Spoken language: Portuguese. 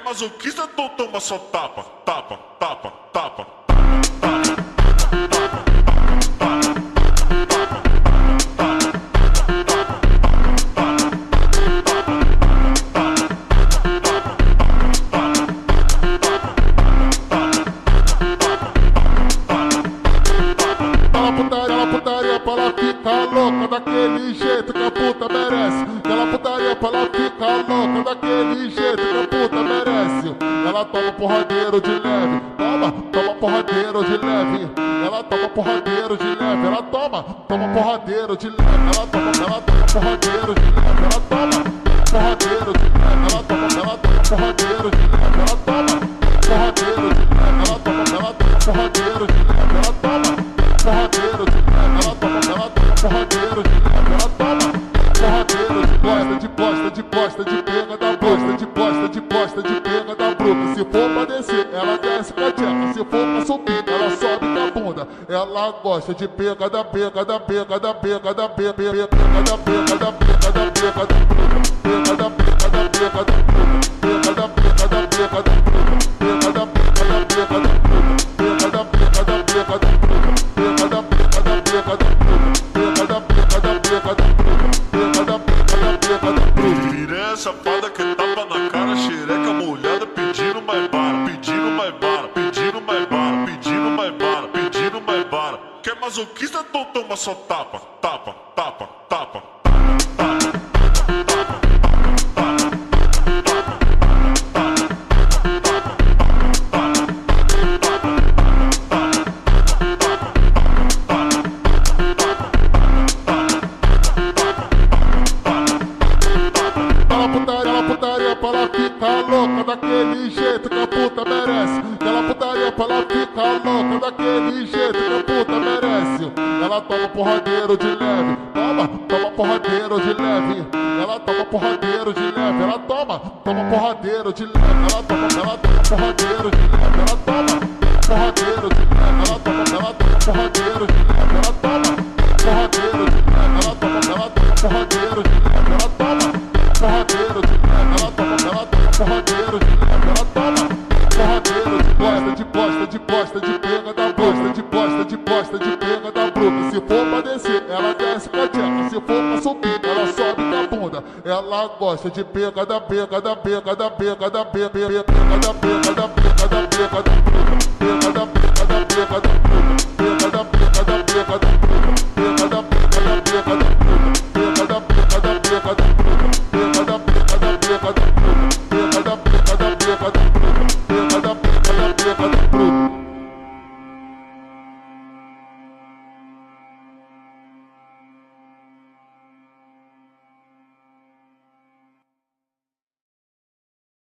masoquista, então toma só tapa, tapa, tapa, tapa. Aquela putaria pra ela ficar louca daquele jeito que a puta merece. Aquela putaria pra ela ficar louca daquele jeito que a puta merece. Ela toma porradeiro de leve, toma porradeiro de leve. Ela toma porradeiro de leve, ela toma porradeiro de leve. Ela toma porradeiro de leve, ela toma porradeiro de leve. Ela toma porradeiro de leve, ela toma porradeiro de leve. Ela toma porradeiro de leve, ela toma porradeiro de leve, ela toma porradeiro de leve, ela toma porradeiro de bosta, de bosta, de pega da bosta, de bosta, de pega da bruta. Se for pra descer, ela desce com a tcheca. Se for pra subir, ela sobe com a bunda. Ela gosta de pega da pega da pega da pega da pega pega da pega da pega da pega da bruta. Pega da pega da pega da bruta. Pega da pega da pega da bruta. Pega da pega da pega da bruta. Pega da pega da pega da bruta. Pega da pega da pega da bruta. Pega da pega da pega da bruta. Pega da pega da pega da bruta. Piranha safada que tapa na cara, xereca molhada, pedindo mais bala, pedindo mais bala, pedindo mais bala, pedindo mais bala, pedindo mais bala. Quer masoquista, então toma só tapa, tapa, tapa, tapa. Aquela putaria pra ela ficar louca daquele jeito que a puta merece. Aquela putaria pra ela ficar louca daquele jeito que a puta merece. Ela toma porradeiro de leve, toma porradeiro de leve. Ela toma porradeiro de leve, ela toma porradeiro de leve. Ela toma porradeiro de leve, ela toma porradeiro de leve. Ela toma porradeiro de leve, ela toma porradeiro de leve. Ela toma porradeiro de leve, ela toma porradeiro de leve. Ela toma porradeiro de leve, ela toma porradeiro de bosta, de bosta, de pega da bosta, de bosta, de pega da bruta. Se for pra descer, ela desce com a tcheca. Se for pra subir, ela sobe com a bunda. Ela gosta de pega da pega da pega da pega da pega pega da pega da pega da bruta.